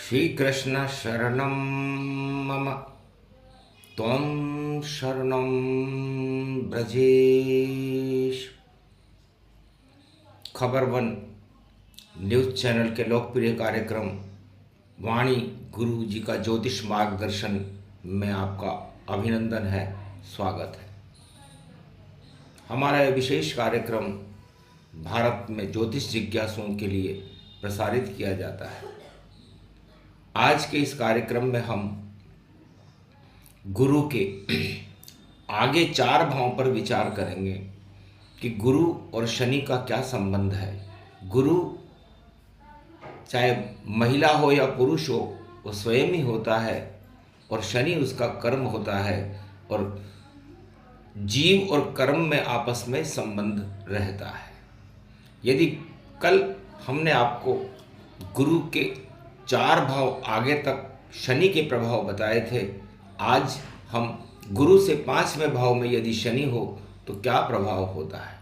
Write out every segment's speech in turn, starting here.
श्रीकृष्ण शरणं मम त्वं शरणं ब्रजेश। खबर वन न्यूज़ चैनल के लोकप्रिय कार्यक्रम वाणी गुरु जी का ज्योतिष मार्गदर्शन में आपका अभिनंदन है, स्वागत है। हमारा यह विशेष कार्यक्रम भारत में ज्योतिष जिज्ञासुओं के लिए प्रसारित किया जाता है। आज के इस कार्यक्रम में हम गुरु के आगे 4 भावों पर विचार करेंगे कि गुरु और शनि का क्या संबंध है। गुरु चाहे महिला हो या पुरुष हो, वो स्वयं ही होता है और शनि उसका कर्म होता है और जीव और कर्म में आपस में संबंध रहता है। यदि कल हमने आपको गुरु के 4 भाव आगे तक शनि के प्रभाव बताए थे, आज हम गुरु से 5वें भाव में यदि शनि हो तो क्या प्रभाव होता है।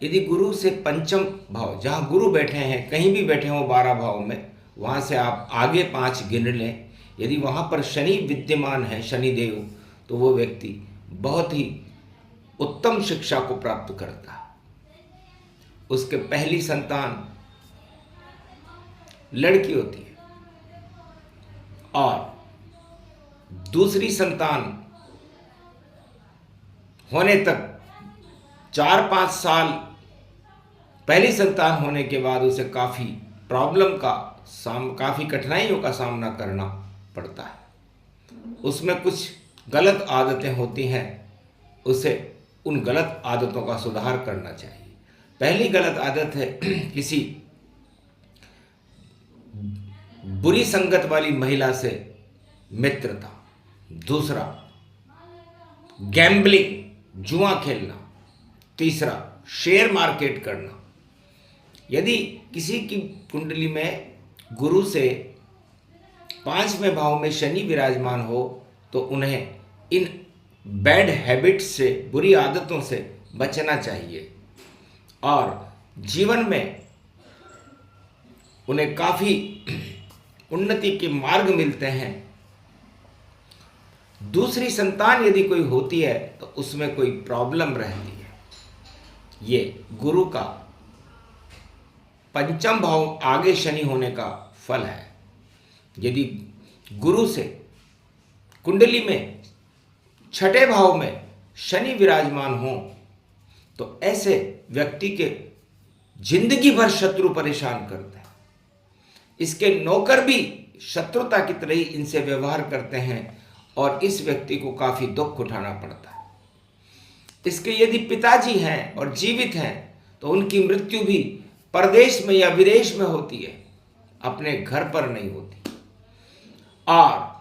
यदि गुरु से 5म भाव, जहाँ गुरु बैठे हैं, कहीं भी बैठे हों 12 भाव में, वहाँ से आप आगे 5 गिन लें। यदि वहाँ पर शनि विद्यमान है, शनिदेव, तो वो व्यक्ति बहुत ही उत्तम शिक्षा को प्राप्त करता है। उसके पहली संतान लड़की होती है और दूसरी संतान होने तक 4-5 साल, पहली संतान होने के बाद उसे काफ़ी काफ़ी कठिनाइयों का सामना करना पड़ता है। उसमें कुछ गलत आदतें होती हैं, उसे उन गलत आदतों का सुधार करना चाहिए। पहली गलत आदत है किसी बुरी संगत वाली महिला से मित्रता। दूसरा, गैम्बलिंग, जुआ खेलना। तीसरा, शेयर मार्केट करना। यदि किसी की कुंडली में गुरु से 5वें भाव में शनि विराजमान हो तो उन्हें इन बैड हैबिट्स से, बुरी आदतों से बचना चाहिए और जीवन में उन्हें काफ़ी उन्नति के मार्ग मिलते हैं। दूसरी संतान यदि कोई होती है तो उसमें कोई प्रॉब्लम रहती है। ये गुरु का 5म भाव आगे शनि होने का फल है। यदि गुरु से कुंडली में 6ठे भाव में शनि विराजमान हो तो ऐसे व्यक्ति के जिंदगी भर शत्रु परेशान करते हैं। इसके नौकर भी शत्रुता की तरह ही इनसे व्यवहार करते हैं और इस व्यक्ति को काफ़ी दुख उठाना पड़ता है। इसके यदि पिताजी हैं और जीवित हैं तो उनकी मृत्यु भी परदेश में या विदेश में होती है, अपने घर पर नहीं होती। और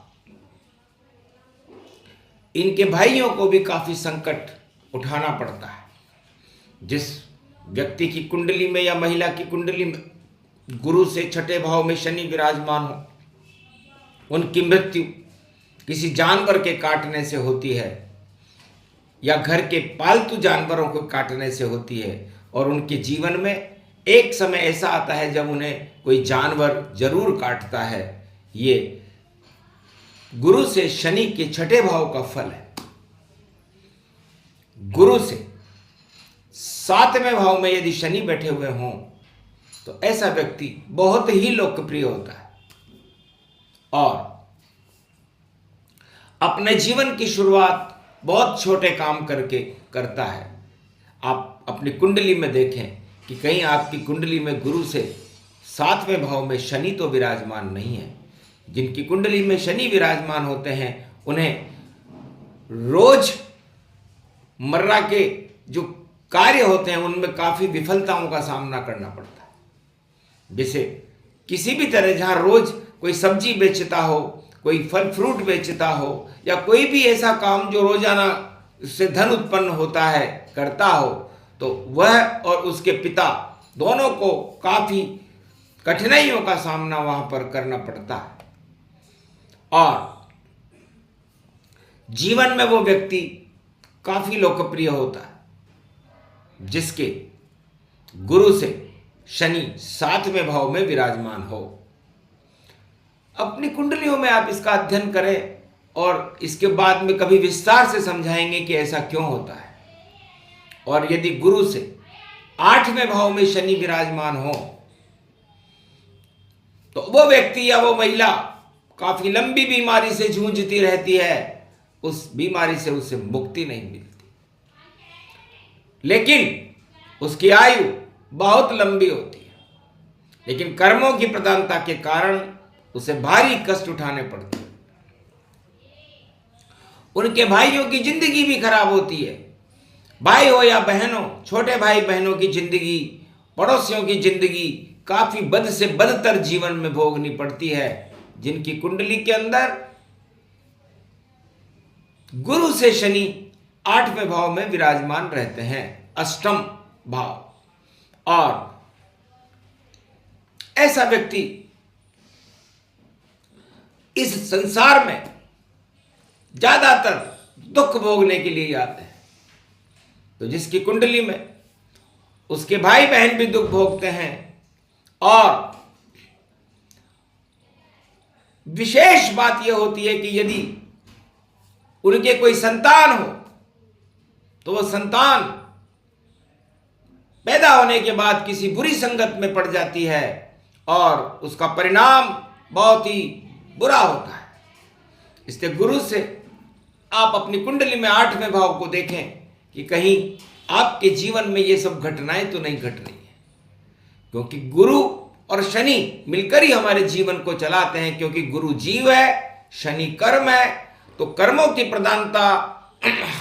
इनके भाइयों को भी काफ़ी संकट उठाना पड़ता है। जिस व्यक्ति की कुंडली में या महिला की कुंडली में गुरु से 6ठे भाव में शनि विराजमान हो, उनकी मृत्यु किसी जानवर के काटने से होती है या घर के पालतू जानवरों को काटने से होती है और उनके जीवन में एक समय ऐसा आता है जब उन्हें कोई जानवर जरूर काटता है। ये गुरु से शनि के 6ठे भाव का फल है। गुरु से 7वें भाव में यदि शनि बैठे हुए हों तो ऐसा व्यक्ति बहुत ही लोकप्रिय होता है और अपने जीवन की शुरुआत बहुत छोटे काम करके करता है। आप अपनी कुंडली में देखें कि कहीं आपकी कुंडली में गुरु से 7वें भाव में शनि तो विराजमान नहीं है। जिनकी कुंडली में शनि विराजमान होते हैं उन्हें रोज मर्रा के जो कार्य होते हैं उनमें काफ़ी विफलताओं का सामना करना पड़ता है। जैसे किसी भी तरह, जहाँ रोज कोई सब्जी बेचता हो, कोई फल फ्रूट बेचता हो या कोई भी ऐसा काम जो रोजाना उससे धन उत्पन्न होता है करता हो, तो वह और उसके पिता दोनों को काफ़ी कठिनाइयों का सामना वहाँ पर करना पड़ता है और जीवन में वो व्यक्ति काफ़ी लोकप्रिय होता है जिसके गुरु से शनि 7वें भाव में विराजमान हो। अपनी कुंडलियों में आप इसका अध्ययन करें और इसके बाद में कभी विस्तार से समझाएंगे कि ऐसा क्यों होता है। और यदि गुरु से 8वें भाव में शनि विराजमान हो तो वो व्यक्ति या वो महिला काफी लंबी बीमारी से जूझती रहती है, उस बीमारी से उसे मुक्ति नहीं मिलती, लेकिन उसकी आयु बहुत लंबी होती है, लेकिन कर्मों की प्रधानता के कारण उसे भारी कष्ट उठाने पड़ते हैं। उनके भाइयों की जिंदगी भी खराब होती है, भाई हो या बहन हो, छोटे भाई बहनों की जिंदगी, पड़ोसियों की जिंदगी काफी बद से बदतर जीवन में भोगनी पड़ती है, जिनकी कुंडली के अंदर गुरु से शनि 8वें भाव में विराजमान रहते हैं, अष्टम भाव। और ऐसा व्यक्ति इस संसार में ज्यादातर दुख भोगने के लिए आते हैं। तो जिसकी कुंडली में उसके भाई बहन भी दुख भोगते हैं और विशेष बात यह होती है कि यदि उनके कोई संतान हो तो वह संतान पैदा होने के बाद किसी बुरी संगत में पड़ जाती है और उसका परिणाम बहुत ही बुरा होता है। इसलिए गुरु से आप अपनी कुंडली में 8वें भाव को देखें कि कहीं आपके जीवन में ये सब घटनाएं तो नहीं घट रही है, क्योंकि गुरु और शनि मिलकर ही हमारे जीवन को चलाते हैं। क्योंकि गुरु जीव है, शनि कर्म है, तो कर्मों की प्रधानता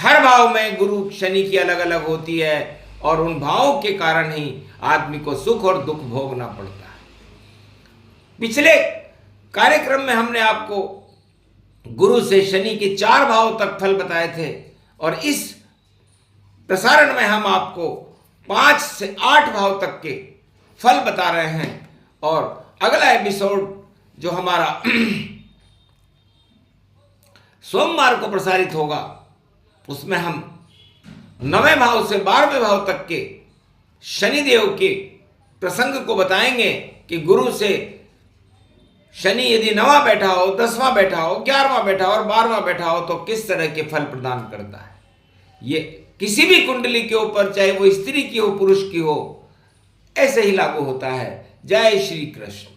हर भाव में गुरु शनि की अलग अलग होती है और उन भावों के कारण ही आदमी को सुख और दुख भोगना पड़ता है। पिछले कार्यक्रम में हमने आपको गुरु से शनि के 4 भाव तक फल बताए थे और इस प्रसारण में हम आपको 5 से 8 भाव तक के फल बता रहे हैं। और अगला एपिसोड जो हमारा सोमवार को प्रसारित होगा उसमें हम 9वें भाव से 12वें भाव तक के शनिदेव के प्रसंग को बताएंगे कि गुरु से शनि यदि 9वां बैठा हो, 10वां बैठा हो, 11वां बैठा हो और 12वां बैठा हो तो किस तरह के फल प्रदान करता है। ये किसी भी कुंडली के ऊपर, चाहे वो स्त्री की हो पुरुष की हो, ऐसे ही लागू होता है। जय श्री कृष्ण।